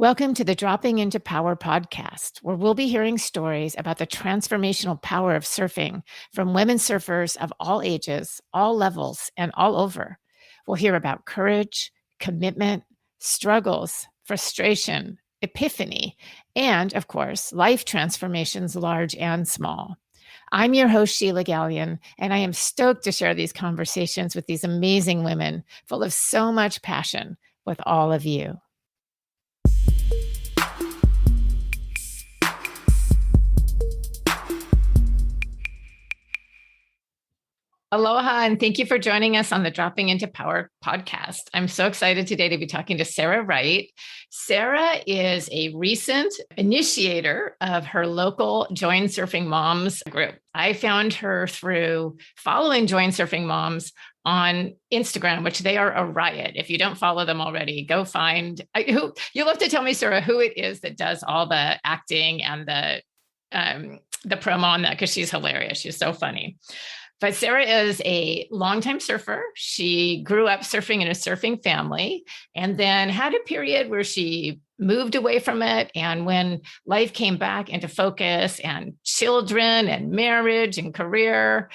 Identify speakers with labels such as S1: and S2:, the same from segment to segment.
S1: Welcome to the Dropping into Power podcast, where we'll be hearing stories about the transformational power of surfing from women surfers of all ages, all levels, and all over. We'll hear about courage, commitment, struggles, frustration, epiphany, and, of course, life transformations large and small. I'm your host, Sheila Gallion, and I am stoked to share these conversations with these amazing women full of so much passion with all of you. Aloha, and thank you for joining us on the Dropping into Power podcast. I'm so excited today to be talking to Sara Wright. Sara is a recent initiator of her local Join Surfing Moms group. I found her through following Join Surfing Moms on Instagram, which they are a riot. If you don't follow them already, go find you'll have to tell me, Sara, who it is that does all the acting and the promo on that, because she's hilarious. She's so funny. But Sara is a longtime surfer. She grew up surfing in a surfing family and then had a period where she moved away from it. And when life came back into focus and children and marriage and career,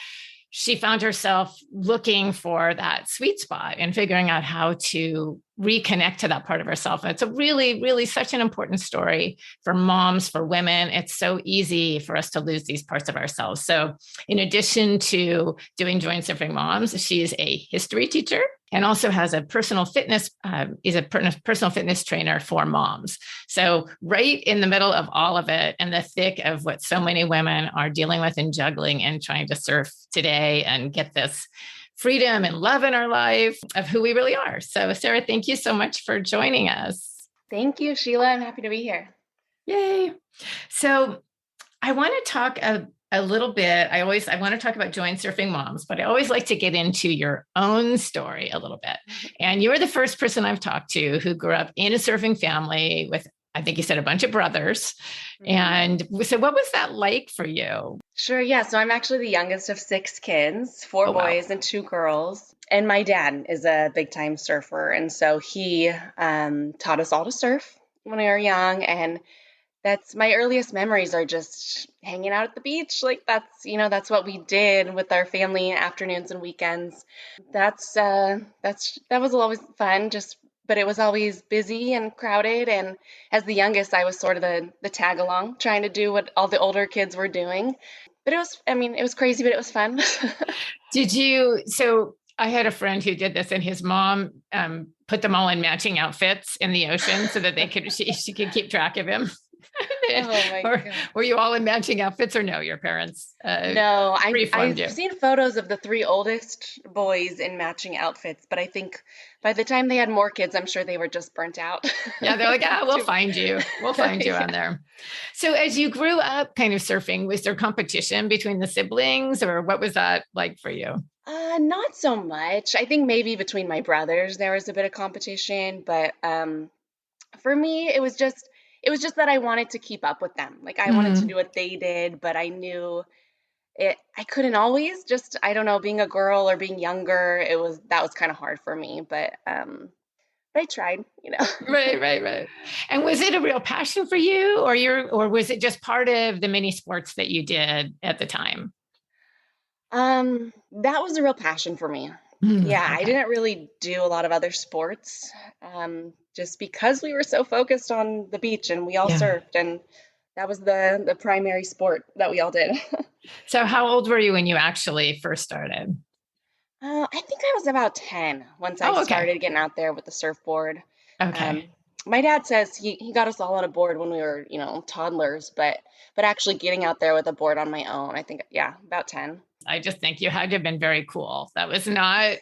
S1: she found herself looking for that sweet spot and figuring out how to reconnect to that part of herself. And it's a really, really such an important story for moms, for women. It's so easy for us to lose these parts of ourselves. So in addition to doing Join Surfing Moms, she's a history teacher and also has a personal fitness, is a personal fitness trainer for moms. So right in the middle of all of it and the thick of what so many women are dealing with in juggling and trying to surf today and get this freedom and love in our life of who we really are. So Sara, thank you so much for joining us.
S2: Thank you, Sheila. I'm happy to be here.
S1: Yay. So I want to talk a little bit. I want to talk about Join Surfing Moms, but I always like to get into your own story a little bit. And you were the first person I've talked to who grew up in a surfing family with, I think you said, a bunch of brothers. And so what was that like for you?
S2: Sure. Yeah. So I'm actually the youngest of 6 kids, 4 boys and 2 girls. And my dad is a big time surfer. And so he taught us all to surf when we were young. And that's my earliest memories are just hanging out at the beach. Like that's what we did with our family afternoons and weekends. That was always fun, but it was always busy and crowded. And as the youngest, I was sort of the tag along, trying to do what all the older kids were doing. But it was crazy, but it was fun.
S1: So I had a friend who did this, and his mom put them all in matching outfits in the ocean so that she could keep track of him. Were you all in matching outfits, or no? Your parents?
S2: No, I've seen photos of the 3 oldest boys in matching outfits, but I think by the time they had more kids, I'm sure they were just burnt out.
S1: Yeah, they're like, we'll find you. We'll find you on there. So as you grew up kind of surfing, was there competition between the siblings, or what was that like for you?
S2: Not so much. I think maybe between my brothers, there was a bit of competition, but for me, it was just that I wanted to keep up with them. Like I wanted to do what they did, but I knew I couldn't always. Just, I don't know, being a girl or being younger, that was kind of hard for me, but I tried,
S1: Right. And was it a real passion for you, or was it just part of the many sports that you did at the time?
S2: That was a real passion for me. Yeah, okay. I didn't really do a lot of other sports, just because we were so focused on the beach and we all surfed, and that was the primary sport that we all did.
S1: So how old were you when you actually first started?
S2: I think I was about 10 once I started getting out there with the surfboard.
S1: Okay.
S2: My dad says he got us all on a board when we were, toddlers, but actually getting out there with a board on my own, I think, about 10.
S1: I just think you had to have been very cool. That was not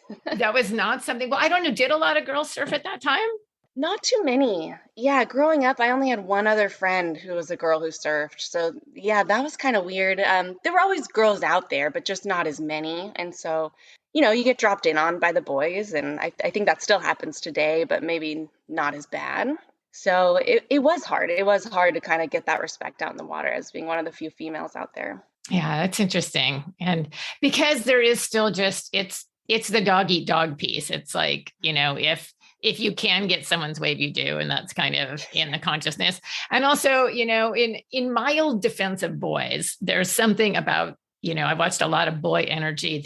S1: something, well, I don't know. Did a lot of girls surf at that time?
S2: Not too many. Yeah. Growing up, I only had one other friend who was a girl who surfed. So yeah, that was kind of weird. There were always girls out there, but just not as many. And so, you get dropped in on by the boys. And I think that still happens today, but maybe not as bad. So it was hard. It was hard to kind of get that respect out in the water as being one of the few females out there.
S1: Yeah, that's interesting. And because there is still just, it's the dog eat dog piece. It's like, if if you can get someone's wave, you do. And that's kind of in the consciousness. And also, in mild defense of boys, there's something about, I've watched a lot of boy energy.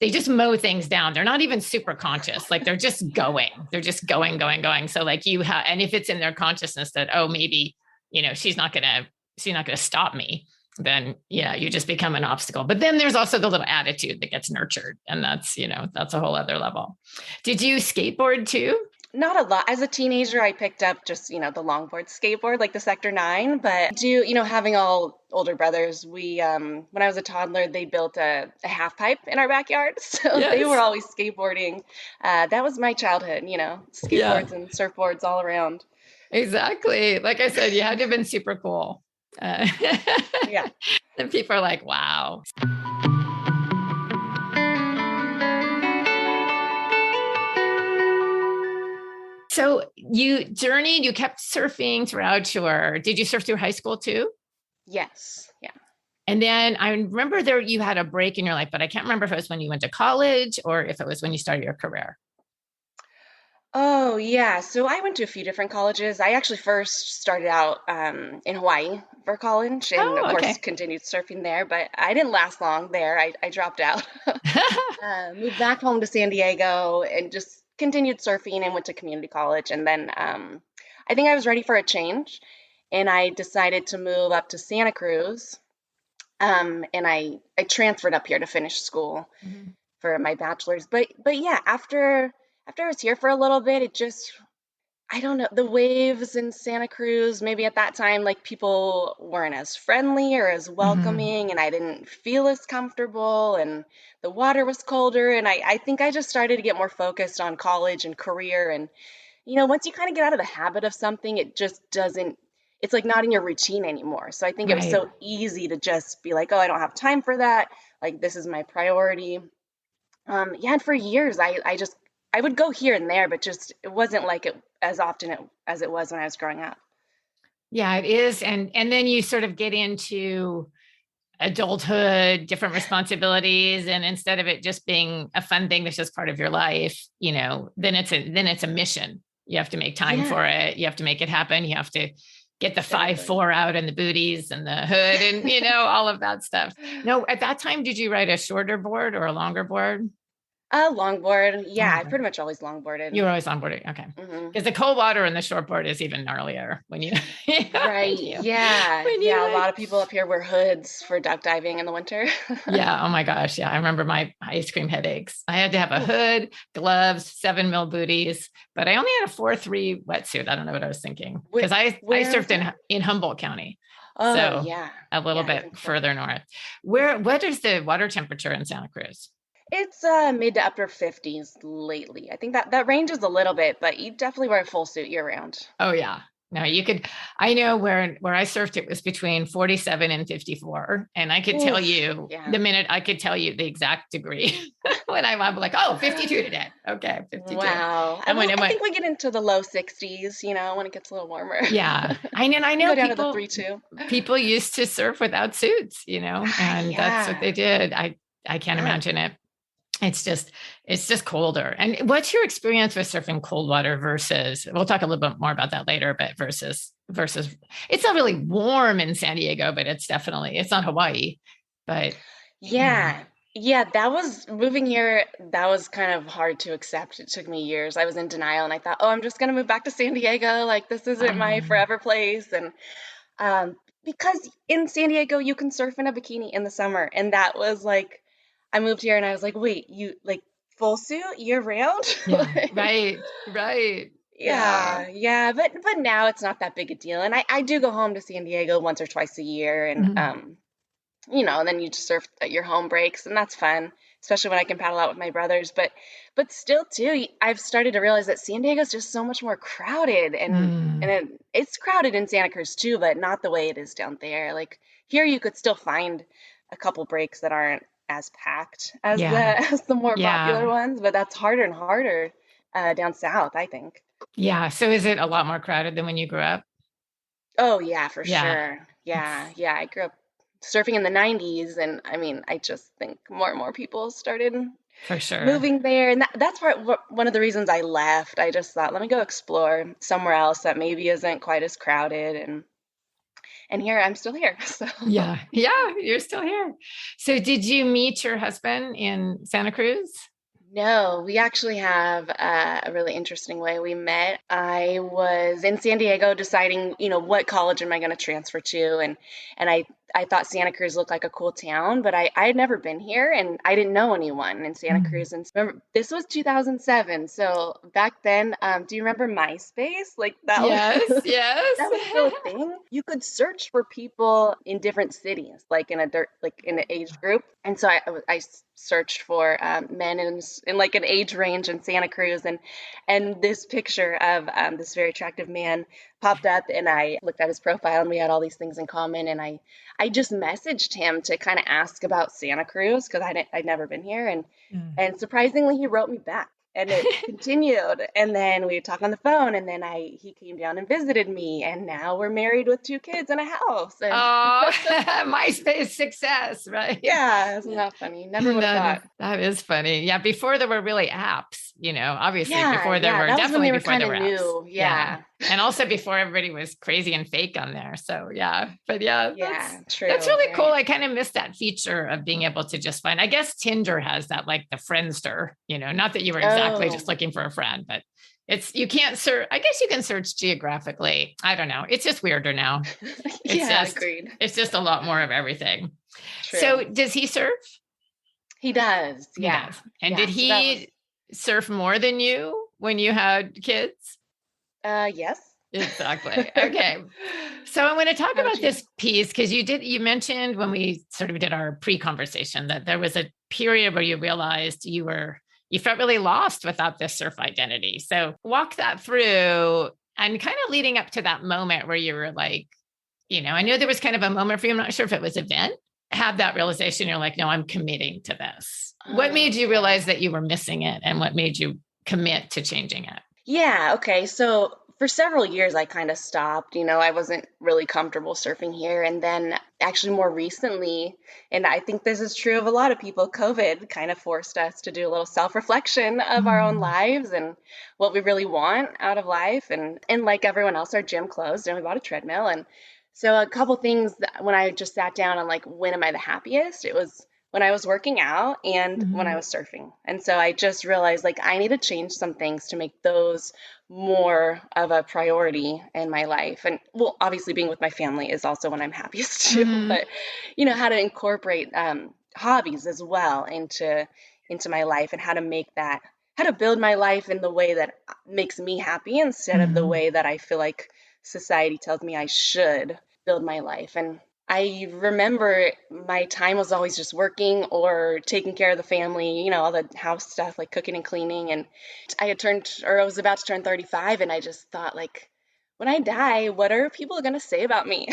S1: They just mow things down. They're not even super conscious. Like they're just going. They're just going, going, going. So like and if it's in their consciousness that, oh, maybe, she's not gonna stop me, then you just become an obstacle. But then there's also the little attitude that gets nurtured. And that's a whole other level. Did you skateboard too?
S2: Not a lot. As a teenager, I picked up just, the longboard skateboard, like the Sector 9. But having all older brothers, we, when I was a toddler, they built a half pipe in our backyard. So
S1: Yes.
S2: They were always skateboarding. That was my childhood, skateboards and surfboards all around.
S1: Exactly. Like I said, you had to have been super cool.
S2: Yeah.
S1: And people are like, wow. So you journeyed, you kept surfing throughout did you surf through high school too?
S2: Yes. Yeah.
S1: And then I remember you had a break in your life, but I can't remember if it was when you went to college or if it was when you started your career.
S2: Oh, yeah. So I went to a few different colleges. I actually first started out in Hawaii for college and, of course, continued surfing there. But I didn't last long there. I dropped out, moved back home to San Diego and just continued surfing and went to community college. And then I think I was ready for a change. And I decided to move up to Santa Cruz. And I transferred up here to finish school for my bachelor's. But yeah, after I was here for a little bit, it just, I don't know, the waves in Santa Cruz, maybe at that time, like people weren't as friendly or as welcoming, and I didn't feel as comfortable, and the water was colder. And I think I just started to get more focused on college and career. And, once you kind of get out of the habit of something, it just doesn't, it's like not in your routine anymore. So I think it was so easy to just be like, oh, I don't have time for that. Like, this is my priority. And for years, I would go here and there, but just it wasn't like it as often as it was when I was growing up.
S1: Yeah, it is. And then you sort of get into adulthood, different responsibilities. And instead of it just being a fun thing that's just part of your life, then it's a mission. You have to make time for it. You have to make it happen. You have to get the 5-4 out and the booties and the hood and, all of that stuff. No, at that time, did you ride a shorter board or a longer board?
S2: Longboard. Yeah, I pretty much always longboarded.
S1: You were always longboarding. Okay. Because the cold water and the shortboard is even gnarlier when you.
S2: Right. Yeah. A lot of people up here wear hoods for duck diving in the winter.
S1: Yeah. Oh my gosh. Yeah. I remember my ice cream headaches. I had to have a hood, gloves, 7 mil booties, but I only had a 4-3 wetsuit. I don't know what I was thinking because I surfed in Humboldt County.
S2: Oh,
S1: so
S2: yeah.
S1: A little bit further north. What is the water temperature in Santa Cruz?
S2: It's mid to upper 50s lately. I think that ranges a little bit, but you definitely wear a full suit year round.
S1: Oh yeah. No, you could. I know where I surfed, it was between 47 and 54. And I could tell you the minute I could tell you the exact degree when I'm like, oh, 52 today. Okay. 52.
S2: Wow. I think we get into the low 60s, when it gets a little warmer.
S1: Yeah. I know
S2: down to the 3-2.
S1: People used to surf without suits, and that's what they did. I can't imagine it. It's just colder. And what's your experience with surfing cold water versus, we'll talk a little bit more about that later, but versus, it's not really warm in San Diego, but it's not Hawaii, but.
S2: Yeah. Yeah. That was moving here. That was kind of hard to accept. It took me years. I was in denial and I thought, oh, I'm just going to move back to San Diego. Like this isn't my forever place. And because in San Diego, you can surf in a bikini in the summer. And that was like, I moved here and I was like, wait, you like full suit year round?
S1: Yeah, right.
S2: Yeah. But now it's not that big a deal. And I do go home to San Diego once or twice a year. And, and then you just surf at your home breaks and that's fun, especially when I can paddle out with my brothers. But still too, I've started to realize that San Diego is just so much more crowded and it's crowded in Santa Cruz too, but not the way it is down there. Like here you could still find a couple breaks that aren't as packed as the more popular ones, but that's harder and harder down south, I think.
S1: Yeah. So is it a lot more crowded than when you grew up?
S2: Oh yeah, for sure. Yeah. I grew up surfing in the 90s, and I mean, I just think more and more people started
S1: For sure.
S2: moving there. And that's one of the reasons I left. I just thought, let me go explore somewhere else that maybe isn't quite as crowded. And here, I'm still here. So
S1: Yeah. Yeah. You're still here. So did you meet your husband in Santa Cruz?
S2: no, we actually have a really interesting way we met. I was in San Diego deciding, what college am I going to transfer to, and I thought Santa Cruz looked like a cool town, but I had never been here and I didn't know anyone in Santa
S1: Mm.
S2: Cruz. And remember, this was 2007, so back then, do you remember MySpace? Like that was
S1: Yes. Yes.
S2: that was still a thing. You could search for people in different cities, like in an age group. And so I searched for men in like an age range in Santa Cruz, and this picture of this very attractive man popped up, and I looked at his profile, and we had all these things in common, and I just messaged him to kind of ask about Santa Cruz because I'd never been here,
S1: Mm.
S2: and surprisingly he wrote me back. And it continued, and then we talked on the phone, and then he came down and visited me, and now we're married with 2 kids and a house. And
S1: Oh, MySpace success, right?
S2: yeah, isn't that funny? Never would have thought.
S1: That is funny. Yeah, before there were really apps, obviously
S2: Yeah,
S1: before there
S2: yeah,
S1: were
S2: that was when
S1: definitely
S2: they were
S1: before
S2: kind
S1: there
S2: of
S1: were apps.
S2: new.
S1: Yeah.
S2: Yeah,
S1: And also before everybody was crazy and fake on there. So yeah, but yeah,
S2: yeah,
S1: that's
S2: true,
S1: really cool.
S2: right?
S1: I kind of missed that feature of being able to just find, I guess Tinder has that, like the Friendster, not that you were exactly just
S2: Oh,
S1: looking for a friend, but you can't search. I guess you can search geographically. I don't know. It's just weirder now. It's
S2: yeah,
S1: just,
S2: agreed.
S1: it's just a lot more of everything.
S2: True.
S1: So does he surf?
S2: He does.
S1: He
S2: Yeah,
S1: does. And did
S2: yeah. So that was,
S1: he surf more than you when you had kids?
S2: yes.
S1: Exactly. Okay. So I want to talk
S2: How about
S1: about
S2: you?
S1: this piece because you mentioned when we sort of did our pre-conversation that there was a period where you realized you felt really lost without this surf identity. So walk that through and kind of leading up to that moment where you were like, I know there was kind of a moment for you. I'm not sure if it was event, have that realization. You're like, no, I'm committing to this. What made you
S2: Okay.
S1: realize that you were missing it and what made you commit to changing it?
S2: Yeah, okay. So for several years, I kind of stopped. I wasn't really comfortable surfing here. And then actually more recently, and I think this is true of a lot of people, COVID kind of forced us to do a little self-reflection of our own
S1: Mm.
S2: lives and what we really want out of life. And like everyone else, our gym closed and we bought a treadmill. And so a couple things that when I just sat down on like, when am I the happiest? It was when I was working out and when I
S1: Mhm.
S2: was surfing. And so I just realized like I need to change some things to make those more of a priority in my life. And well, obviously being with my family is also when I'm happiest too,
S1: Mhm.
S2: but how to incorporate hobbies as well into my life and how to build my life in the way that makes me happy instead of the
S1: Mhm.
S2: way that I feel like society tells me I should build my life. And I remember my time was always just working or taking care of the family, all the house stuff like cooking and cleaning. And I was about to turn 35, and I just thought, like, when I die, what are people going to say about me?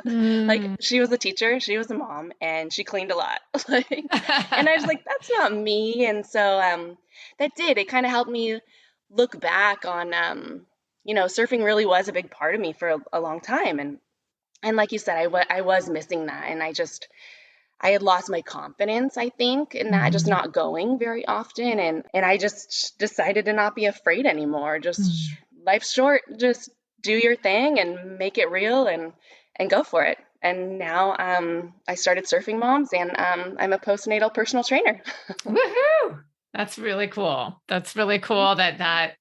S2: Like,
S1: Mm.
S2: she was a teacher, she was a mom, and she cleaned a lot. Like, and I was like, that's not me. And so it kind of helped me look back on, surfing really was a big part of me for a long time. And like you said, I was missing that. And I had lost my confidence, I think, and not just
S1: Mhm.
S2: not going very often. And I just decided to not be afraid anymore. Just
S1: Mm.
S2: life's short. Just do your thing and make it real and go for it. And now I started Surfing Moms, and I'm a postnatal personal trainer.
S1: Woohoo! That's really cool. That's really cool that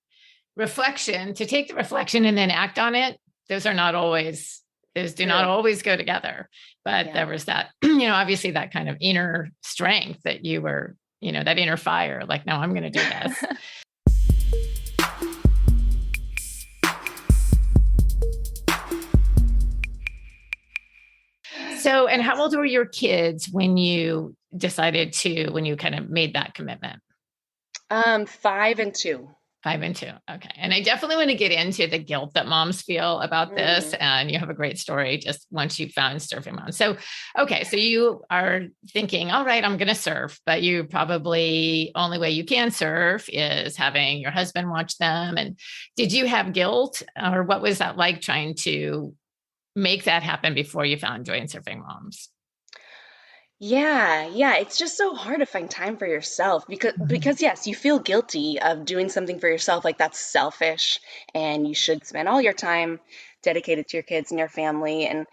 S1: reflection, to take the reflection and then act on it. Those are not always, those do not
S2: True.
S1: always go together. But
S2: Yeah.
S1: there was that, obviously that kind of inner strength that you were, that inner fire, like, no, I'm going to do this. So, and how old were your kids when you when you kind of made that commitment?
S2: 5 and 2.
S1: 5 and 2. Okay. And I definitely want to get into the guilt that moms feel about this.
S2: Mm.
S1: And you have a great story just once you found surfing mom. So, okay. So you are thinking, all right, I'm going to surf, but you probably only way you can surf is having your husband watch them. And did you have guilt, or what was that like trying to make that happen before you found joy in surfing moms?
S2: Yeah, it's just so hard to find time for yourself
S1: Mhm.
S2: because yes, you feel guilty of doing something for yourself, like that's selfish, and you should spend all your time dedicated to your kids and your family. And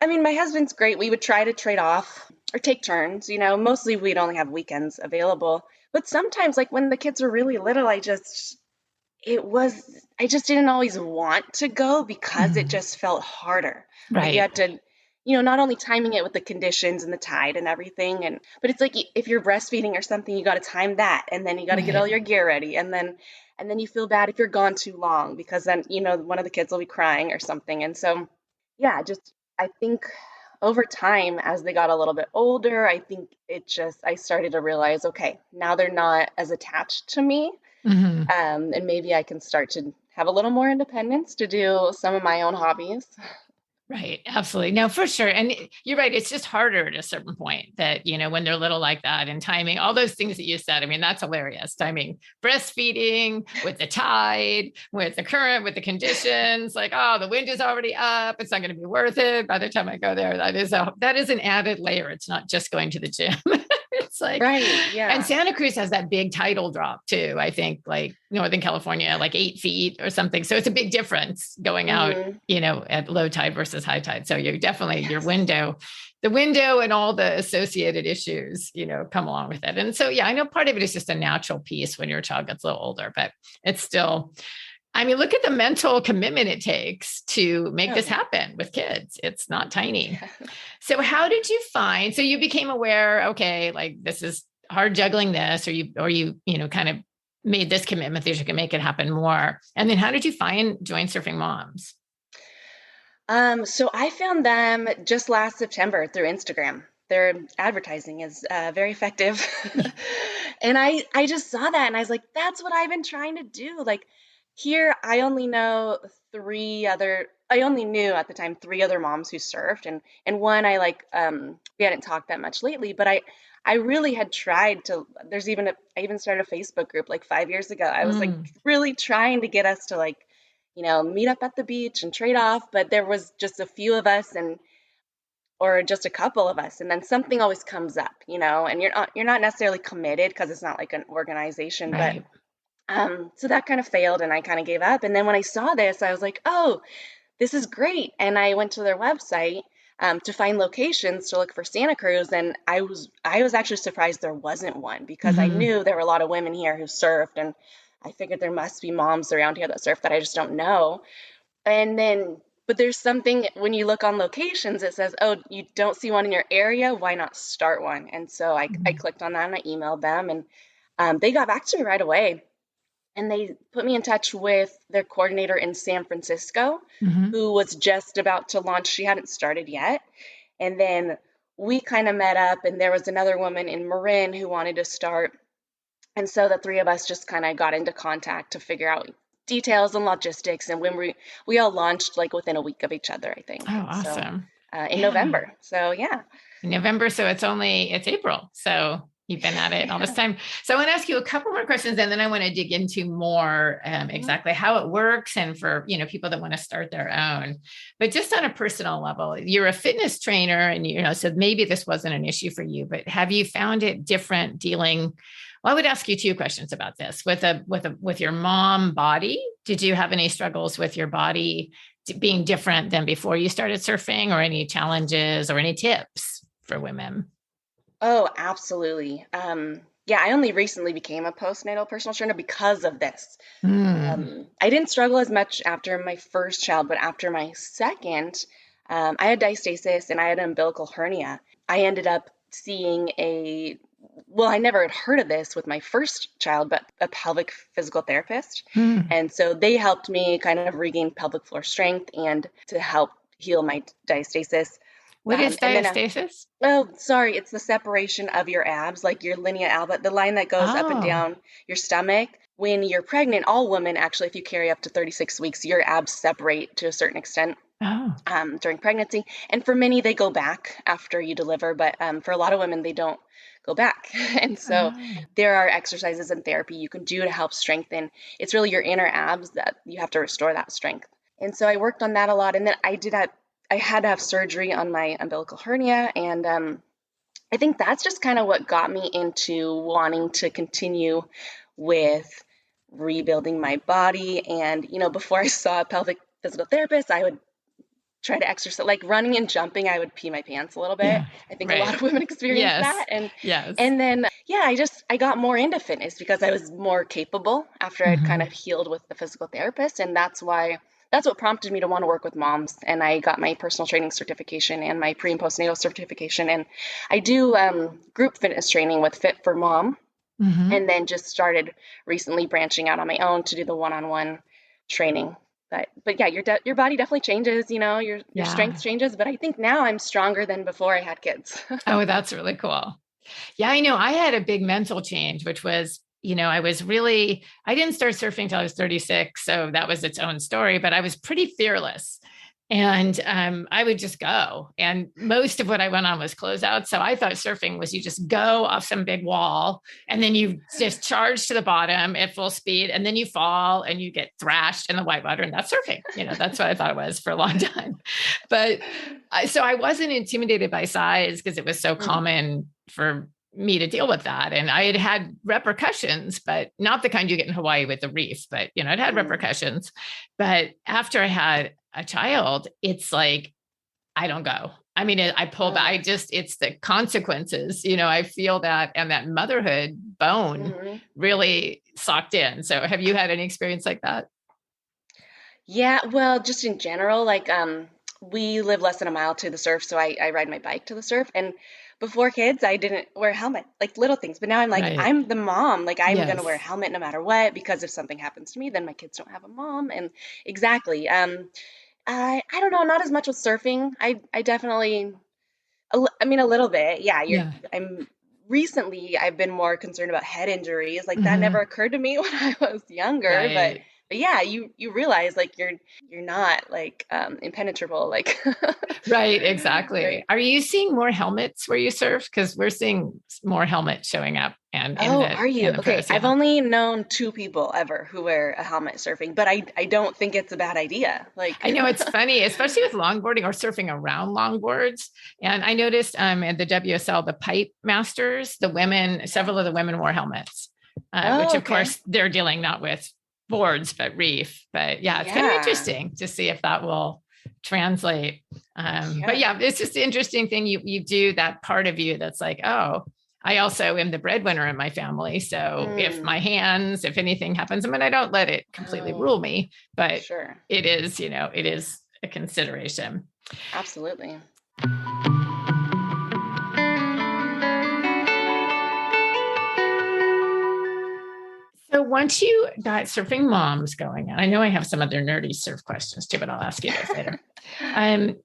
S2: I mean, my husband's great. We would try to trade off or take turns, mostly we'd only have weekends available. But sometimes, like when the kids were really little, I just didn't always want to go because it
S1: Mhm.
S2: just felt harder. Like you
S1: Right.
S2: had to, not only timing it with the conditions and the tide and everything, but it's like if you're breastfeeding or something, you got to time that, and then you got to get all
S1: Right.
S2: your gear ready, and then you feel bad if you're gone too long because then one of the kids will be crying or something. And so yeah, just I think over time as they got a little bit older, I think I started to realize, okay, now they're not as attached to me,
S1: Mhm.
S2: and maybe I can start to have a little more independence to do some of my own hobbies.
S1: Right. Absolutely. No, for sure. And you're right. It's just harder at a certain point that, when they're little like that and timing, all those things that you said. I mean, that's hilarious. Timing breastfeeding with the tide, with the current, with the conditions, like, oh, the wind is already up. It's not going to be worth it by the time I go there. That is an added layer. It's not just going to the gym. It's like,
S2: Right,
S1: and
S2: yeah.
S1: Santa Cruz has that big tidal drop too. I think like Northern California, like 8 feet or something. So it's a big difference going out,
S2: Hmm.
S1: at low tide versus high tide. So you're definitely
S2: Yes.
S1: the window and all the associated issues, come along with it. And so, yeah, I know part of it is just a natural piece when your child gets a little older, but it's still, I mean, look at the mental commitment it takes to make
S2: Oh
S1: this
S2: yeah.
S1: happen with kids. It's not tiny. So how did you find, so you became aware, okay, like this is hard juggling this, or you kind of made this commitment that you can make it happen more. And then how did you find joint surfing moms?
S2: So I found them just last September through Instagram. Their advertising is very effective. And I just saw that and I was like, that's what I've been trying to do. Like here, I only knew at the time three other moms who surfed, and one we hadn't talked that much lately, but I really had tried to, I even started a Facebook group like 5 years ago. I was like
S1: Mm,
S2: really trying to get us to like meet up at the beach and trade off, but there was just a few of us or just a couple of us, and then something always comes up, and you're not necessarily committed because it's not like an organization, but
S1: right.
S2: so that kind of failed and I kind of gave up. And then when I saw this, I was like, oh, this is great. And I went to their website to find locations to look for Santa Cruz, and I was actually surprised there wasn't one because I
S1: Hmm.
S2: knew there were a lot of women here who surfed, and I figured there must be moms around here that surf that I just don't know. And then, but there's something when you look on locations, it says, oh, you don't see one in your area. Why not start one? And so I clicked on that and I emailed them, and they got back to me right away. And they put me in touch with their coordinator in San Francisco,
S1: Hmm.
S2: who was just about to launch. She hadn't started yet. And then we kind of met up, and there was another woman in Marin who wanted to start. And so the three of us just kind of got into contact to figure out details and logistics. And when we all launched like within a week of each other, I think.
S1: Oh,
S2: So
S1: awesome.
S2: in
S1: Yeah.
S2: November. So yeah.
S1: In November. So it's April. So you've been at it all this
S2: Yeah.
S1: time. So I want to ask you a couple more questions and then I want to dig into more
S2: Mhm.
S1: exactly how it works and for, people that want to start their own. But just on a personal level, you're a fitness trainer and, so maybe this wasn't an issue for you, but have you found it different dealing? Well, I would ask you two questions about this with your mom body. Did you have any struggles with your body being different than before you started surfing, or any challenges or any tips for women?
S2: Oh, absolutely. Yeah, I only recently became a postnatal personal trainer because of this.
S1: Mm.
S2: I didn't struggle as much after my first child, but after my second, I had diastasis and I had an umbilical hernia. I ended up seeing well, I never had heard of this with my first child, but a pelvic physical therapist.
S1: Mm.
S2: And so they helped me kind of regain pelvic floor strength and to help heal my diastasis.
S1: What is
S2: And then
S1: diastasis?
S2: Oh, sorry, it's the separation of your abs, like your linea alba, the line that goes up and
S1: Oh,
S2: down your stomach. When you're pregnant, all women actually, if you carry up to 36 weeks, your abs separate to a certain extent
S1: oh,
S2: during pregnancy. And for many, they go back after you deliver, but for a lot of women, they don't go back. And so
S1: oh.
S2: there are exercises and therapy you can do to help strengthen. It's really your inner abs that you have to restore that strength. And so I worked on that a lot. And then I had to have surgery on my umbilical hernia, and I think that's just kind of what got me into wanting to continue with rebuilding my body. And, before I saw a pelvic physical therapist, I would try to exercise, like running and jumping. I would pee my pants a little bit.
S1: Yeah.
S2: I think a lot
S1: Right.
S2: of women experience
S1: Yes.
S2: that. And
S1: Yes.
S2: and then yeah, I got more into fitness because I was more capable after I'd kind
S1: Hmm.
S2: of healed with the physical therapist, and that's what prompted me to want to work with moms. And I got my personal training certification and my pre and postnatal certification, and I do group fitness training with Fit for Mom,
S1: Hmm.
S2: and then just started recently branching out on my own to do the one-on-one training. But yeah, your body definitely changes, your strength
S1: Yeah.
S2: changes, but I think now I'm stronger than before I had kids.
S1: Oh, that's really cool. Yeah, I know. I had a big mental change, which was, I didn't start surfing till I was 36. So that was its own story, but I was pretty fearless. And I would just go. And most of what I went on was closeout. So I thought surfing was you just go off some big wall and then you just charge to the bottom at full speed. And then you fall and you get thrashed in the whitewater. And that's surfing. That's what I thought it was for a long time. But so I wasn't intimidated by size because it was so
S2: Mm,
S1: common for me to deal with that. And I had repercussions, but not the kind you get in Hawaii with the reef, but it had
S2: mm,
S1: repercussions. But after I had a child, it's like, I don't go. I mean, I pull back.
S2: mm,
S1: It's the consequences, I feel that, and that motherhood bone
S2: mhm.
S1: really socked in. So have you had any experience like that?
S2: Yeah, well, just in general, like we live less than a mile to the surf, so I ride my bike to the surf. And before kids, I didn't wear a helmet, like little things. But now I'm like,
S1: Right.
S2: I'm the mom, like I'm gonna wear a
S1: Yes.
S2: helmet no matter what, because if something happens to me, then my kids don't have a mom. And exactly. I don't know, not as much with surfing. I definitely, I mean, a little bit. Yeah,
S1: Yeah.
S2: I'm recently I've been more concerned about head injuries. Like that never
S1: Mhm.
S2: occurred to me when I was younger, but
S1: Right.
S2: yeah, you realize like you're not like impenetrable, like
S1: Right, exactly.
S2: right.
S1: Are you seeing more helmets where you surf? Because we're seeing more helmets showing up and in
S2: Oh,
S1: the
S2: are you? Okay,
S1: pros.
S2: I've
S1: Yeah.
S2: only known two people ever who wear a helmet surfing, but I don't think it's a bad idea. Like,
S1: I know it's funny, especially with longboarding or surfing around longboards. And I noticed at the WSL, the pipe masters,
S2: yeah.
S1: several of the women wore helmets, which
S2: Oh,
S1: of
S2: okay.
S1: course they're dealing not with boards, but reef. But yeah, it's kind of
S2: Yeah.
S1: interesting to see if that will translate. But
S2: Yeah.
S1: yeah, it's just the interesting thing you do that part of you that's like, oh, I also am the breadwinner in my family. So
S2: Mm.
S1: if anything happens, I mean, I don't let it completely
S2: Oh,
S1: rule me, but
S2: sure.
S1: it is a consideration.
S2: Absolutely.
S1: So once you got surfing moms going, and I know I have some other nerdy surf questions too, but I'll ask you those later. Um,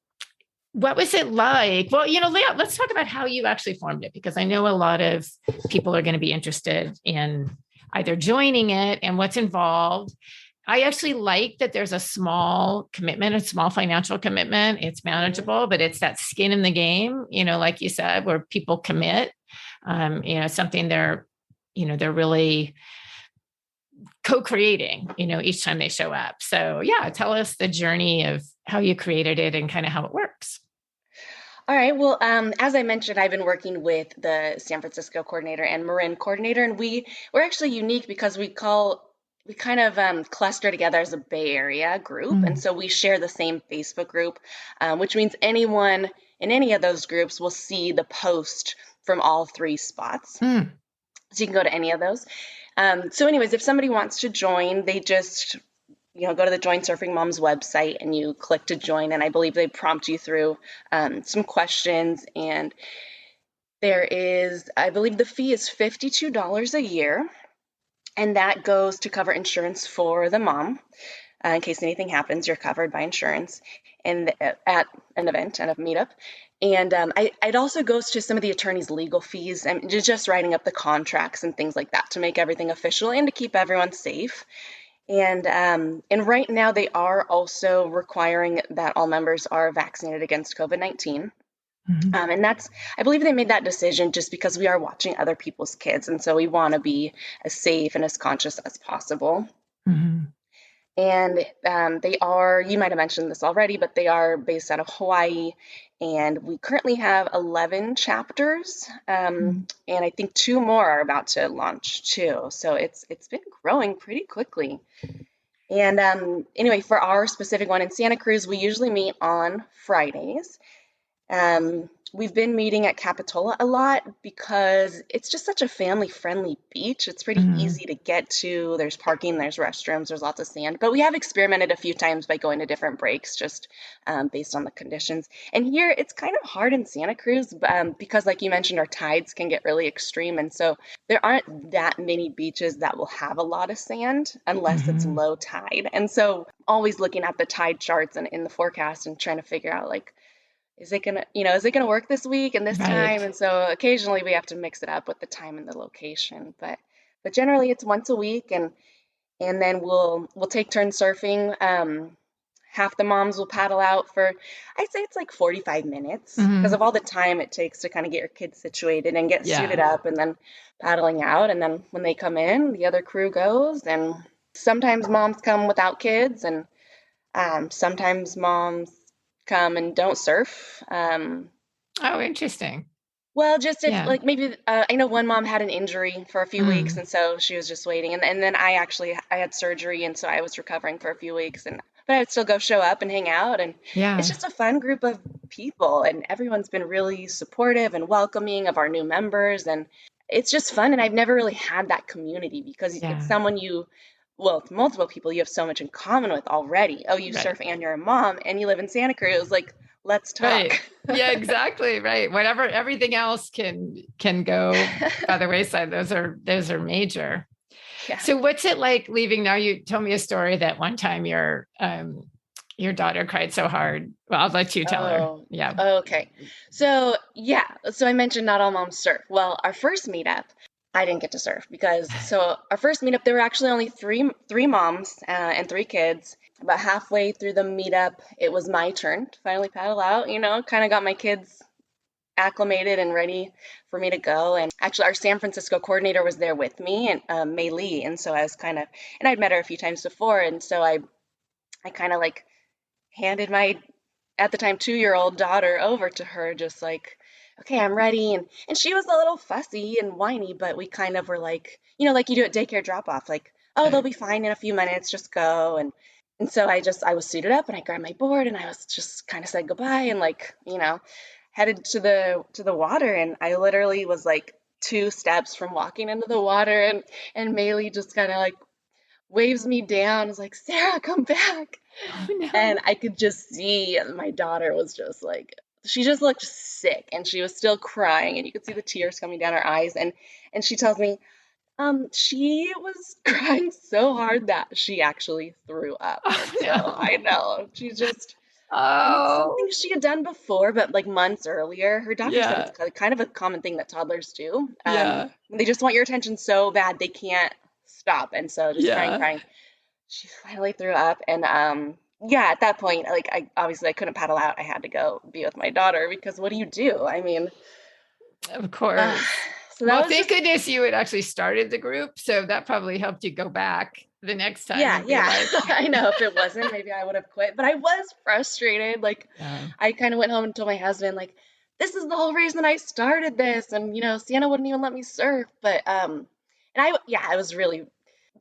S1: what was it like? Well, Leah, let's talk about how you actually formed it, because I know a lot of people are going to be interested in either joining it and what's involved. I actually like that there's a small commitment, a small financial commitment. It's
S2: Mhm.
S1: manageable, but it's that skin in the game, like you said, where people commit, something they're really co-creating, each time they show up. So yeah, tell us the journey of how you created it and kind of how it works.
S2: All right. Well, as I mentioned, I've been working with the San Francisco coordinator and Marin coordinator, and we're actually unique because we kind of cluster together as a Bay Area group, and
S1: Mm,
S2: so we share the same Facebook group, which means anyone in any of those groups will see the post from all three spots.
S1: mm,
S2: So you can go to any of those. So, anyways, if somebody wants to join, they just go to the Join Surfing Moms website and you click to join. And I believe they prompt you through some questions. And I believe the fee is $52 a year. And that goes to cover insurance for the mom. In case anything happens, you're covered by insurance and at an event and a meetup. And it also goes to some of the attorney's legal fees and just writing up the contracts and things like that to make everything official and to keep everyone safe. And right now they are also requiring that all members are vaccinated against COVID-19.
S1: mm,
S2: And I believe they made that decision just because we are watching other people's kids, and so we want to be as safe and as conscious as possible.
S1: mm.
S2: And they are, you might have mentioned this already, but they are based out of Hawaii. And we currently have 11 chapters.
S1: Mhm.
S2: And I think two more are about to launch too. So it's been growing pretty quickly. And anyway, for our specific one in Santa Cruz, we usually meet on Fridays. We've been meeting at Capitola a lot because it's just such a family-friendly beach. It's pretty
S1: Mhm.
S2: easy to get to. There's parking, there's restrooms, there's lots of sand. But we have experimented a few times by going to different breaks just based on the conditions. And here it's kind of hard in Santa Cruz because, like you mentioned, our tides can get really extreme. And so there aren't that many beaches that will have a lot of sand unless it's
S1: Mhm.
S2: low tide. And so always looking at the tide charts and in the forecast and trying to figure out like, is it gonna work this week and this time?
S1: Right.
S2: And so occasionally we have to mix it up with the time and the location. But generally it's once a week and then we'll take turns surfing. Half the moms will paddle out for I'd say it's like 45 minutes because
S1: Mhm.
S2: of all the time it takes to kind of get your kids situated and get suited
S1: Yeah.
S2: up and then paddling out. And then when they come in, the other crew goes and sometimes moms come without kids and sometimes moms come and don't surf.
S1: Oh, interesting.
S2: Well, just if
S1: Yeah.
S2: like maybe I know one mom had an injury for a few weeks,
S1: Mm.
S2: and so she was just waiting. And then I had surgery, and so I was recovering for a few weeks. And but I would still go show up and hang out, and it's
S1: Yeah.
S2: just a fun group of people, and everyone's been really supportive and welcoming of our new members, and it's just fun. And I've never really had that community because it's
S1: Yeah.
S2: someone well, it's multiple people you have so much in common with already. Oh, you
S1: Right.
S2: surf and you're a mom, and you live in Santa Cruz. Like, let's talk.
S1: Right. Yeah, exactly. Right. Whatever, everything else can go by the wayside. Those are major.
S2: Yeah.
S1: So what's it like leaving now? You told me a story that one time your daughter cried so hard. Well, I'll let you tell her.
S2: Oh,
S1: Yeah.
S2: okay. So, yeah. So I mentioned not all moms surf. Well, our first meetup, I didn't get to surf because so our first meetup there were actually only three moms and three kids. About halfway through the meetup, it was my turn to finally paddle out. Kind of got my kids acclimated and ready for me to go. And actually, our San Francisco coordinator was there with me, and Mei Lee. And so I was and I'd met her a few times before, and so I kind of like handed my at the time 2-year-old daughter over to her just like, okay, I'm ready. And she was a little fussy and whiny, but we kind of were like, like you do at daycare drop off, like, oh, they'll
S1: Right.
S2: be fine in a few minutes, just go. And so I was suited up and I grabbed my board and I was just kind of said goodbye and like, headed to the water. And I literally was like 2 steps from walking into the water and Maylee just kind of like waves me down, is like, Sarah, come back.
S1: Oh
S2: And
S1: no.
S2: I could just see my daughter was just like, she just looked sick and she was still crying and you could see the tears coming down her eyes. And she tells me, she was crying so hard that she actually threw up.
S1: Oh
S2: And so
S1: no.
S2: I know and it's something
S1: Oh
S2: she had done before, but like months earlier. Her doctor said it's
S1: yeah.
S2: kind of a common thing that toddlers do.
S1: Yeah.
S2: They just want your attention so bad they can't stop. And so just crying,
S1: Yeah.
S2: crying. She finally threw up and yeah, at that point, like I couldn't paddle out. I had to go be with my daughter because what do you do? I mean,
S1: Of
S2: uh,
S1: course.
S2: so that
S1: Well,
S2: was
S1: thank
S2: just
S1: goodness you had actually started the group. So that probably helped you go back the next time
S2: yeah,
S1: and be
S2: yeah.
S1: like,
S2: I know if it wasn't, maybe I would have quit. But I was frustrated. Like
S1: yeah.
S2: I kind of went home and told my husband, like, this is the whole reason I started this, and Sienna wouldn't even let me surf. But and I was really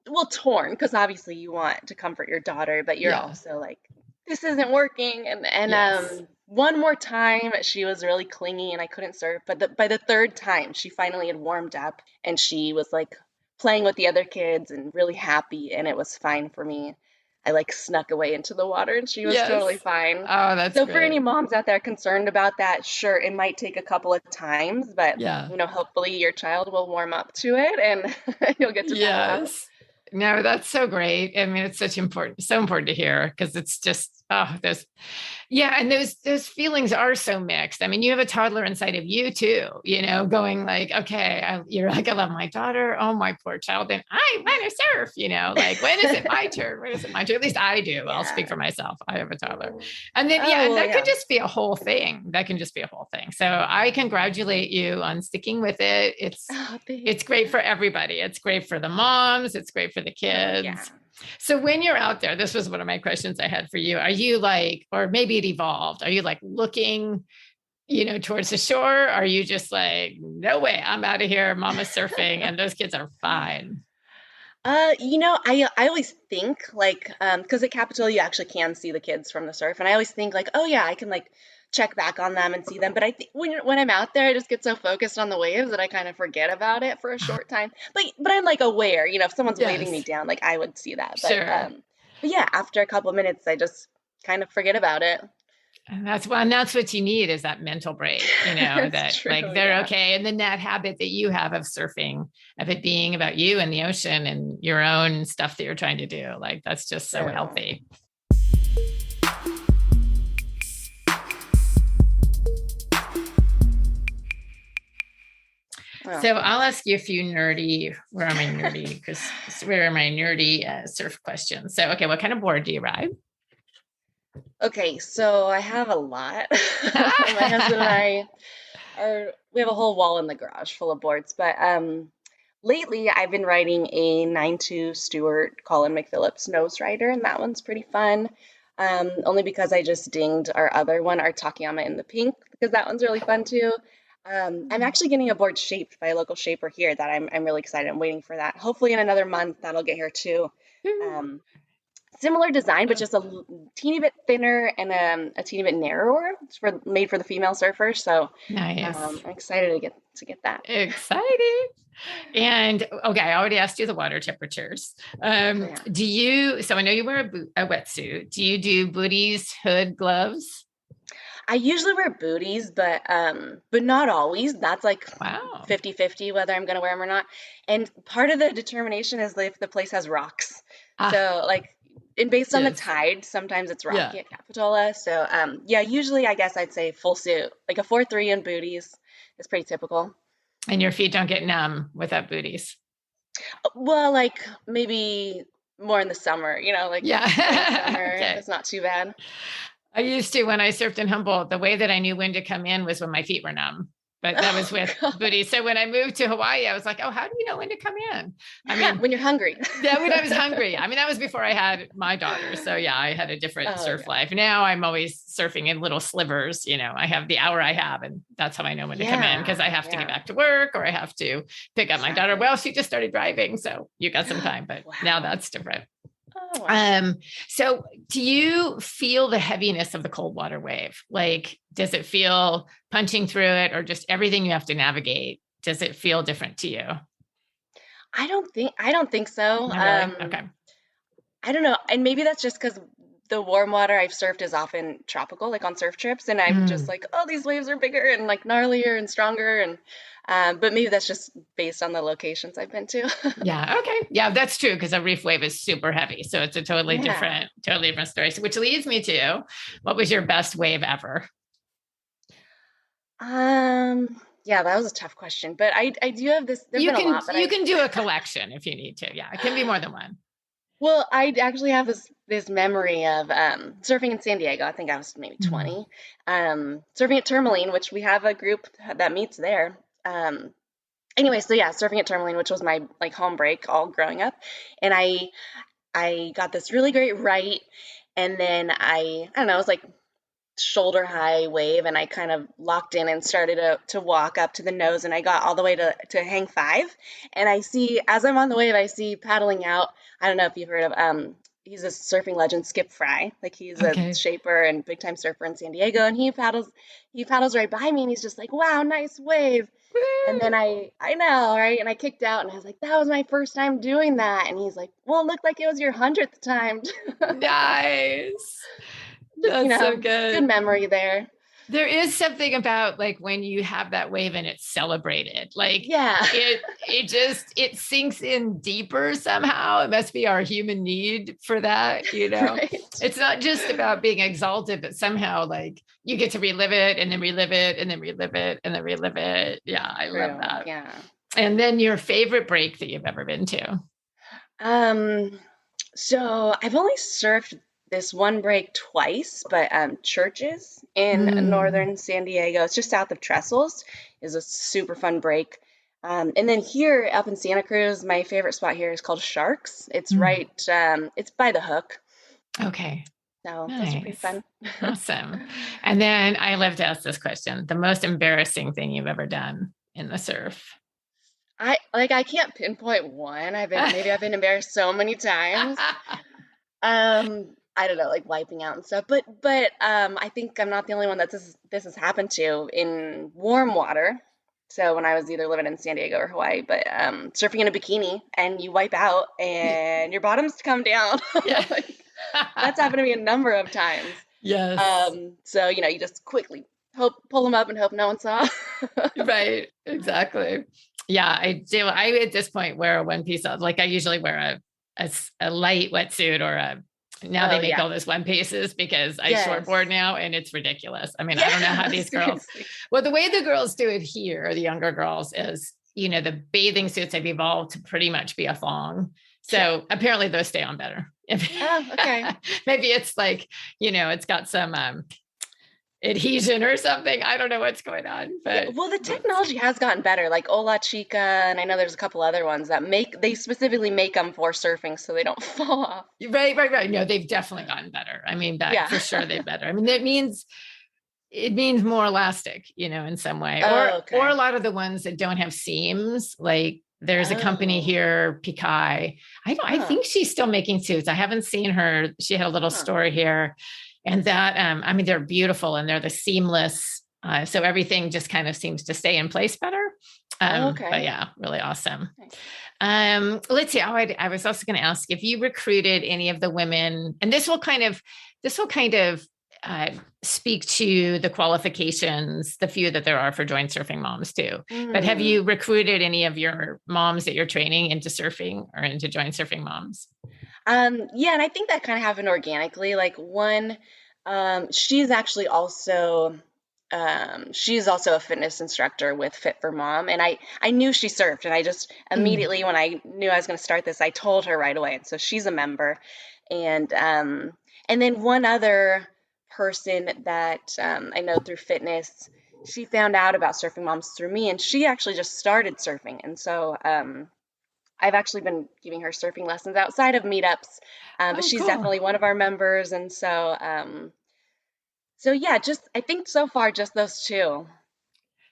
S2: well torn because obviously you want to comfort your daughter, but you're
S1: Yeah.
S2: also like, this isn't working. And
S1: Yes.
S2: one more time she was really clingy and I couldn't surf. But by the third time she finally had warmed up and she was like playing with the other kids and really happy and it was fine for me. I like snuck away into the water and she was totally
S1: Yes.
S2: fine.
S1: Oh, that's
S2: So for any
S1: great.
S2: moms out there concerned about that, sure, it might take a couple of times, but
S1: Yeah.
S2: hopefully your child will warm up to it and you'll get to paddle out.
S1: Yes. No, that's so great. I mean, it's so important to hear because it's just, oh, those, yeah. And those feelings are so mixed. I mean, you have a toddler inside of you too, going like, okay, you're like, I love my daughter. Oh, my poor child. And I want to surf, like, when is it my turn? When is it my turn? At least I do. I'll speak for
S2: Yeah.
S1: myself. I have a toddler. And then, yeah,
S2: Oh,
S1: and
S2: well,
S1: that could
S2: yeah.
S1: just be a whole thing. That can just be a whole thing. So I congratulate you on sticking with it. It's
S2: Oh,
S1: it's
S2: thanks.
S1: great for everybody. It's great for the moms. It's great for the
S2: Oh, yeah.
S1: kids. So when you're out there, this was one of my questions I had for you. Are you like, or maybe it evolved, are you like looking, towards the shore? Are you just like, no way, I'm out of here, mama's surfing, and those kids are fine?
S2: I always think like, because at Capitol you actually can see the kids from the surf, and I always think like, oh yeah, I can like check back on them and see them. But I think when I'm out there, I just get so focused on the waves that I kind of forget about it for a short time. But I'm like aware, if someone's waving me
S1: Yes,
S2: down, like I would see that.
S1: sure.
S2: But yeah, after a couple minutes, I just kind of forget about it.
S1: And that's what you need, is that mental break,
S2: It's
S1: that like
S2: true,
S1: they're
S2: yeah.
S1: okay. And then that habit that you have of surfing, of it being about you and the ocean and your own stuff that you're trying to do. Like that's just so
S2: True.
S1: healthy.
S2: Oh.
S1: So I'll ask you a few where are my nerdy surf questions? So, okay, what kind of board do you ride?
S2: Okay, so I have a lot. My husband and I we have a whole wall in the garage full of boards, but lately I've been riding a 9.2 Stewart Colin McPhillips nose rider, and that one's pretty fun. Only because I just dinged our other one, our Takayama in the pink, because that one's really fun too. I'm actually getting a board shaped by a local shaper here that I'm really excited. I'm waiting for that. Hopefully in another month that'll get here too. Um, Similar design, but just a teeny bit thinner and a teeny bit narrower. It's made for the female surfer, so
S1: Nice.
S2: I'm excited to get that.
S1: Exciting. And okay, I already asked you the water temperatures.
S2: Yeah.
S1: So I know you wear a wetsuit. Do you do booties, hood, gloves?
S2: I usually wear booties, but not always. That's like
S1: Wow.
S2: 50-50 whether I'm going to wear them or not. And part of the determination is if the place has rocks.
S1: Ah,
S2: So like, and based on the
S1: yes.
S2: tide, sometimes it's
S1: Yeah.
S2: rocky at Capitola. So yeah, usually I guess I'd say full suit, like a 4-3 and booties is pretty typical.
S1: And your feet don't get numb without booties.
S2: Well, like maybe more in the summer, like spring,
S1: Yeah.
S2: summer,
S1: Okay.
S2: that's not too bad.
S1: I used to, when I surfed in Humboldt, the way that I knew when to come in was when my feet were numb. But that was
S2: Oh,
S1: with
S2: God.
S1: booties. So when I moved to Hawaii, I was like, oh, how do you know when to come in? I mean,
S2: When you're hungry.
S1: that when I was hungry. I mean, that was before I had my daughter. So yeah, I had a different
S2: Oh,
S1: surf
S2: yeah.
S1: life. Now I'm always surfing in little slivers. I have the hour I have, and that's how I know when to come in, because
S2: Yeah,
S1: I have to get
S2: yeah,
S1: back to work or I have to pick up my daughter.
S2: exactly.
S1: Well, she just started driving, so you got some time, but now
S2: Wow.
S1: that's different.
S2: Oh, wow.
S1: Um, so do you feel the heaviness of the cold water wave? Like, does it feel punching through it, or just everything you have to navigate? Does it feel different to you?
S2: I don't think so.
S1: Not really. Okay.
S2: I don't know, and maybe that's just because the warm water I've surfed is often tropical, like on surf trips, and I'm just
S1: Mm.
S2: like, oh, these waves are bigger and like gnarlier and stronger, and but maybe that's just based on the locations I've been to.
S1: Yeah. Okay. Yeah, that's true, because a reef wave is super heavy. So it's a
S2: Yeah.
S1: totally different story. So, which leads me to, what was your best wave ever?
S2: Yeah, that was a tough question, but I do have this. There've
S1: You
S2: been a
S1: can
S2: lot, but
S1: you can do a collection if you need to. Yeah, it can be more than one.
S2: well, I actually have this memory of surfing in San Diego. I think I was maybe
S1: Mm.
S2: 20. Surfing at Tourmaline, which we have a group that meets there. Anyway, so yeah, surfing at Tourmaline, which was my like home break all growing up, and I got this really great right, and then I don't know, it was like shoulder high wave, and I kind of locked in and started to walk up to the nose, and I got all the way to hang five, and I see as I'm on the wave I see paddling out. I don't know if you've heard of he's a surfing legend, Skip Fry. Like he's a
S1: Okay.
S2: shaper and big time surfer in San Diego, and he paddles right by me, and he's just like, wow, nice wave. And then I know, right? And I kicked out, and I was like, that was my first time doing that. And he's like, well, it looked like it was your 100th time.
S1: Nice.
S2: Just,
S1: That's so
S2: good
S1: good.
S2: memory there.
S1: There is something about like when you have that wave and it's celebrated, like
S2: Yeah.
S1: it sinks in deeper somehow. It must be our human need for that.
S2: Right.
S1: It's not just about being exalted, but somehow like you get to relive it and then relive it and then relive it and then relive it. Yeah, I love
S2: True.
S1: that.
S2: Yeah.
S1: And then your favorite break that you've ever been to.
S2: Um, so I've only surfed this one break twice, but Churches in
S1: Mm.
S2: northern San Diego, it's just south of Trestles, is a super fun break. And then here up in Santa Cruz, my favorite spot here is called Sharks. It's right, it's by the Hook.
S1: Okay.
S2: So those are pretty
S1: Nice.
S2: fun.
S1: Awesome. And then I love to ask this question, the most embarrassing thing you've ever done in the surf.
S2: I can't pinpoint one. I've been embarrassed so many times. I don't know, like wiping out and stuff. But I think I'm not the only one that this has happened to in warm water. So when I was either living in San Diego or Hawaii, but surfing in a bikini and you wipe out and your bottoms come down.
S1: Yeah.
S2: Like, that's happened to me a number of times.
S1: Yes.
S2: So you just quickly pull them up and hope no one saw.
S1: Right. Exactly. Yeah, I do. I at this point wear a one piece of, like I usually wear a light wetsuit or now they
S2: Oh
S1: make
S2: yeah.
S1: all those one pieces because I
S2: Yes.
S1: shortboard now and it's ridiculous. I mean, I don't know how
S2: Yeah,
S1: these girls,
S2: seriously.
S1: well, the way the girls do it here, the younger girls is, the bathing suits have evolved to pretty much be a thong.
S2: Yeah.
S1: So apparently those stay on better.
S2: Oh, okay.
S1: Maybe it's like, it's got some adhesion or something. I don't know what's going on,
S2: Yeah,
S1: but
S2: well, the technology has gotten better, like Ola Chica, and I know there's a couple other ones that they specifically make them for surfing so they don't fall off.
S1: right. No, they've definitely gotten better. I mean, that
S2: Yeah.
S1: for sure they've better. I mean, it means more elastic, in some way,
S2: Oh,
S1: or
S2: okay.
S1: a lot of the ones that don't have seams, like there's a company
S2: Oh,
S1: here, Pikai. I
S2: huh,
S1: think she's still making suits. I haven't seen her. She had a little
S2: huh.
S1: store here, and that I mean, they're beautiful and they're the seamless. So everything just kind of seems to stay in place better.
S2: Oh,
S1: But
S2: okay.
S1: yeah, really awesome.
S2: Nice.
S1: Let's see. I was also going to ask if you recruited any of the women, and this will kind of uh, speak to the qualifications, the few that there are for joint surfing moms too. But have
S2: Mm.
S1: you recruited any of your moms that you're training into surfing or into joint surfing moms?
S2: Yeah, and I think that kind of happened organically. Like one, she's also a fitness instructor with Fit for Mom, and I knew she surfed, and I just
S1: Mm.
S2: immediately when I knew I was going to start this, I told her right away. And so she's a member, and then one other person that I know through fitness, she found out about surfing moms through me, and she actually just started surfing, and so I've actually been giving her surfing lessons outside of meetups, but
S1: Oh,
S2: she's
S1: cool.
S2: definitely one of our members, and so yeah, just I think so far just those two.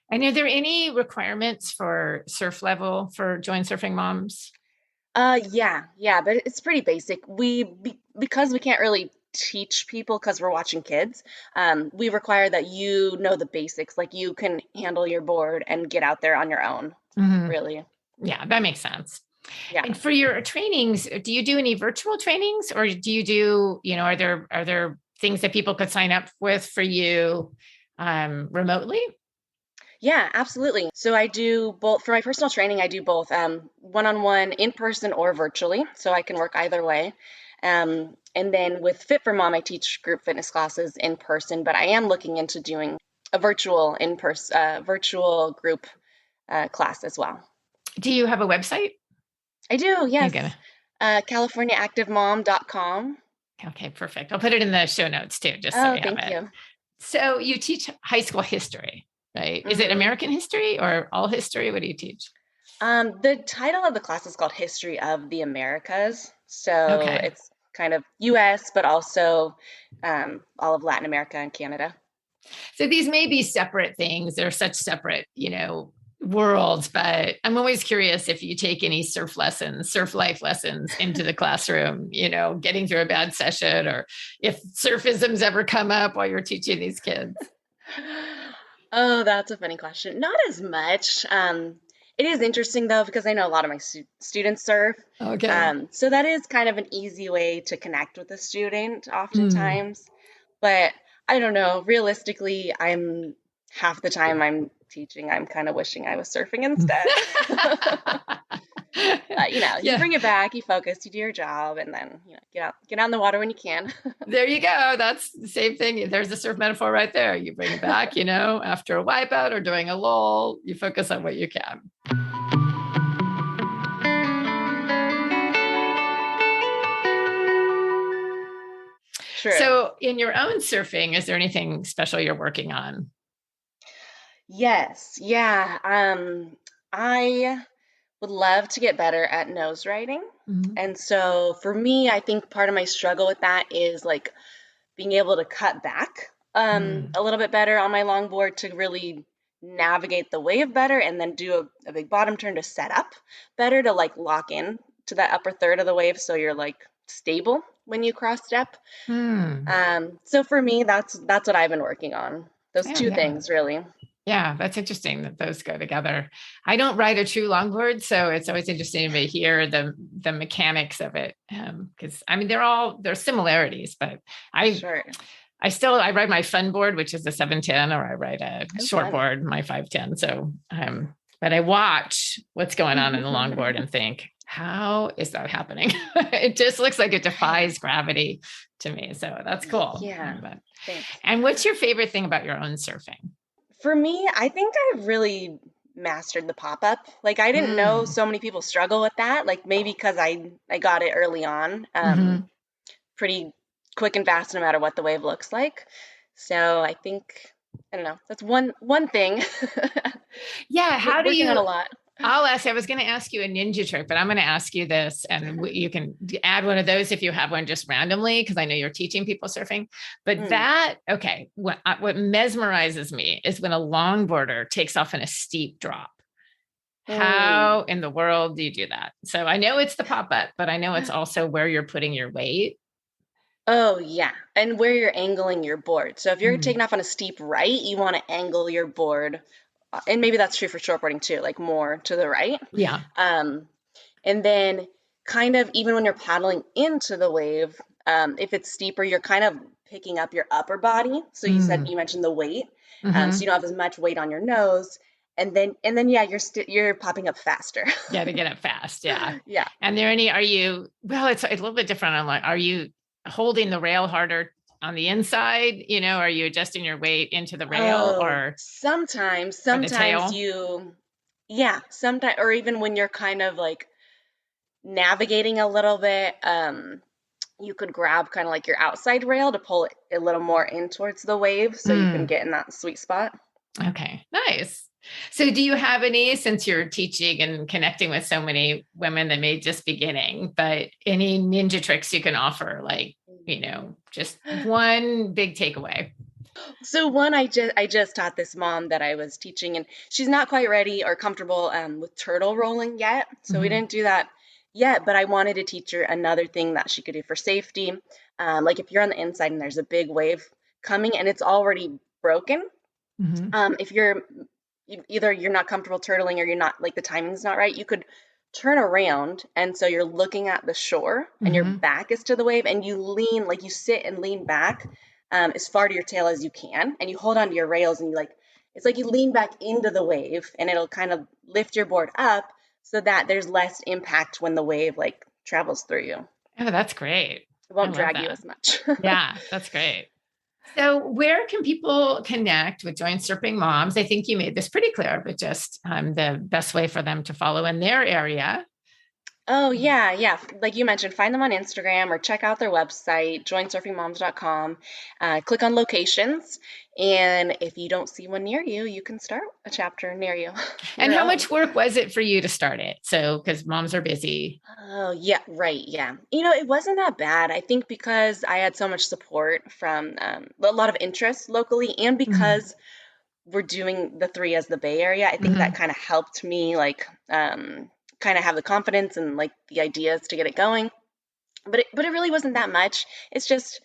S1: And are there any requirements for surf level for joint surfing moms?
S2: Yeah, but it's pretty basic. Because we can't really teach people because we're watching kids. We require that you know the basics, like you can handle your board and get out there on your own.
S1: Mhm.
S2: Really,
S1: Yeah, that makes sense.
S2: yeah.
S1: And for your trainings, do you do any virtual trainings or do you do, are there things that people could sign up with for you remotely?
S2: Yeah, absolutely. So I do both for my personal training. I do both one-on-one, in person, or virtually. So I can work either way. And then with Fit for Mom, I teach group fitness classes in person, but I am looking into doing a virtual group class as well.
S1: Do you have a website?
S2: I do,
S1: You're
S2: yes.
S1: gonna.
S2: CaliforniaActiveMom.com.
S1: Okay, perfect. I'll put it in the show notes too, just so
S2: Oh,
S1: we have
S2: thank
S1: it.
S2: you.
S1: So you teach high school history, right? Is it
S2: hmm
S1: American history or all history? What do you teach?
S2: The title of the class is called History of the Americas. So
S1: Okay.
S2: it's kind of US, but also all of Latin America and Canada.
S1: So these may be separate things. They're such separate, worlds, but I'm always curious if you take any surf life lessons into the classroom, getting through a bad session or if surfisms ever come up while you're teaching these kids.
S2: Oh, that's a funny question. Not as much. It is interesting though, because I know a lot of my students surf.
S1: Okay.
S2: So that is kind of an easy way to connect with a student
S1: Mm.
S2: oftentimes. But I don't know, realistically, I'm half the time I'm teaching, I'm kind of wishing I was surfing instead. You
S1: Yeah.
S2: bring it back, you focus, you do your job, and then, get out in the water when you can.
S1: There you go. That's the same thing. There's the surf metaphor right there. You bring it back, after a wipeout or doing a lull, you focus on what you can.
S2: True.
S1: So, in your own surfing, is there anything special you're working on?
S2: Yes. Yeah. I would love to get better at nose riding.
S1: Mhm.
S2: And so for me, I think part of my struggle with that is like being able to cut back
S1: Mm.
S2: a little bit better on my longboard to really navigate the wave better and then do a big bottom turn to set up better to like lock in to that upper third of the wave so you're like stable when you cross step.
S1: Hmm.
S2: So for me, that's what I've been working on. Those
S1: Oh,
S2: two
S1: yeah.
S2: things really.
S1: Yeah, that's interesting that those go together. I don't ride a true longboard, so it's always interesting to hear the mechanics of it. Because I mean, there's similarities, but I
S2: Sure.
S1: I ride my fun board, which is a 710, or I ride a
S2: Oh,
S1: short
S2: fun.
S1: board, my 510. So, but I watch what's going on in the longboard and think, how is that happening? It just looks like it
S2: Right.
S1: defies gravity to me. So that's cool.
S2: Yeah.
S1: But,
S2: Thanks.
S1: and what's your favorite thing about your own surfing?
S2: For me, I think I've really mastered the pop-up. Like I didn't know
S1: Mm.
S2: so many people struggle with that. Like maybe because I got it early on,
S1: Hmm.
S2: pretty quick and fast no matter what the wave looks like. So I think I don't know. That's one thing.
S1: Yeah. How do
S2: Working on
S1: you?
S2: a lot.
S1: I was going to ask you a ninja trick, but I'm going to ask you this, and you can add one of those if you have one just randomly, because I know you're teaching people surfing. But
S2: Mm.
S1: okay, what mesmerizes me is when a longboarder takes off in a steep drop.
S2: Mm.
S1: How in the world do you do that? So I know it's the pop up, but I know it's also where you're putting your weight.
S2: Oh yeah, and where you're angling your board. So if you're
S1: Mm.
S2: taking off on a steep right, you want to angle your board, and maybe that's true for shortboarding too, like more to the right.
S1: Yeah.
S2: Um, And then, kind of, even when you're paddling into the wave, if it's steeper, you're kind of picking up your upper body. So
S1: Mm.
S2: you mentioned the weight, so
S1: Hmm.
S2: you don't have as much weight on your nose, yeah, you're popping up faster.
S1: Yeah, to get up fast. Yeah.
S2: Yeah.
S1: And are you, well, it's a little bit different. I'm like, are you holding the rail harder on the inside? Are you adjusting your weight into the rail
S2: Oh,
S1: or the
S2: sometimes
S1: tail?
S2: you, yeah, sometimes, or even when you're kind of like navigating a little bit, you could grab kind of like your outside rail to pull it a little more in towards the wave so you can
S1: Mm,
S2: get in that sweet spot.
S1: okay, nice. So, do you have any, since you're teaching and connecting with so many women that may just beginning, but any ninja tricks you can offer, like, just one big takeaway?
S2: So one, I just taught this mom that I was teaching, and she's not quite ready or comfortable with turtle rolling yet. So we
S1: Hmm.
S2: didn't do that yet. But I wanted to teach her another thing that she could do for safety. Like if you're on the inside and there's a big wave coming and it's already broken,
S1: Hmm.
S2: if either you're not comfortable turtling or you're not like the timing's not right, you could turn around and so you're looking at the shore and your
S1: Hmm.
S2: back is to the wave and you lean like you sit and lean back as far to your tail as you can and you hold onto your rails and you like it's like you lean back into the wave and it'll kind of lift your board up so that there's less impact when the wave like travels through you.
S1: Oh, that's great.
S2: It
S1: I
S2: won't
S1: love
S2: drag you
S1: that.
S2: as much.
S1: Yeah, that's great. So, where can people connect with Joint Surfing Moms? I think you made this pretty clear, but just the best way for them to follow in their area.
S2: Oh, yeah, yeah. Like you mentioned, find them on Instagram or check out their website, joinsurfingmoms.com. Click on locations. And if you don't see one near you, you can start a chapter near you,
S1: And
S2: your
S1: how
S2: own.
S1: much work was it for you to start it? So, because moms are busy.
S2: Oh, yeah, right. Yeah. It wasn't that bad. I think because I had so much support from a lot of interest locally and
S1: Hmm.
S2: because we're doing the three as the Bay Area, I think that
S1: Hmm.
S2: kind of helped me like kind of have the confidence and like the ideas to get it going. But it really wasn't that much. It's just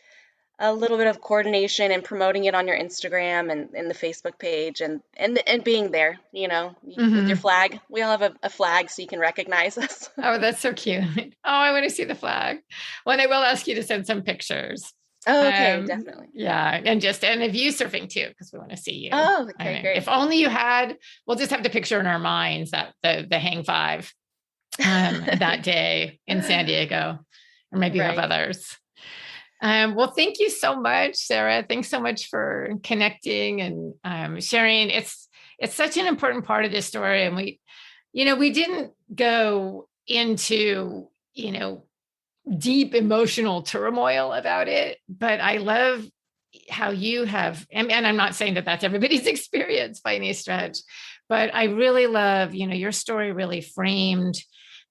S2: a little bit of coordination and promoting it on your Instagram and the Facebook page and being there, with your
S1: Hmm.
S2: flag. We all have a flag so you can recognize us.
S1: Oh, that's so cute. Oh, I want to see the flag. Well, and I will ask you to send some pictures.
S2: Oh, okay, definitely.
S1: Yeah, and of you surfing too, because we want to see you.
S2: Oh,
S1: I
S2: okay,
S1: mean,
S2: great.
S1: if only you had, we'll just have the picture in our minds that the hang five that day in San Diego, or maybe you have
S2: Right.
S1: others. Well, thank you so much, Sarah. Thanks so much for connecting and sharing. It's such an important part of this story, and we didn't go into deep emotional turmoil about it, but I love how you have, and I'm not saying that that's everybody's experience by any stretch, but I really love, your story really framed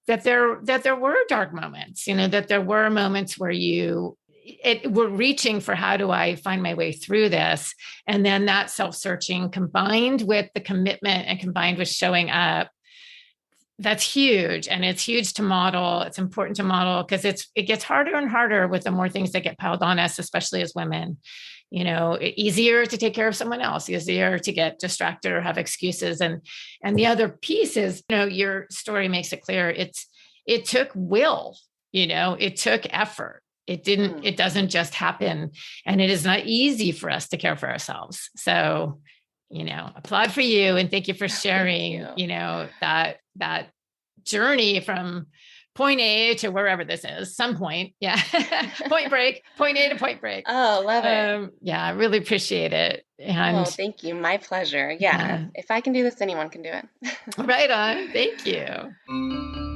S1: that there were dark moments, that there were moments where were reaching for how do I find my way through this? And then that self-searching combined with the commitment and combined with showing up, that's huge. And it's huge to model. It's important to model because it gets harder and harder with the more things that get piled on us, especially as women. Easier to take care of someone else, easier to get distracted or have excuses. And the other piece is, your story makes it clear it took will, it took effort. It doesn't just happen. And it is not easy for us to care for ourselves. So, applaud for you. And thank you for sharing, that journey from point A to wherever this is, some point. Yeah. Point A to point break.
S2: Oh, love it.
S1: Yeah, I really appreciate it. And
S2: thank you. My pleasure. Yeah. If I can do this, anyone can do it.
S1: Right on. Thank you.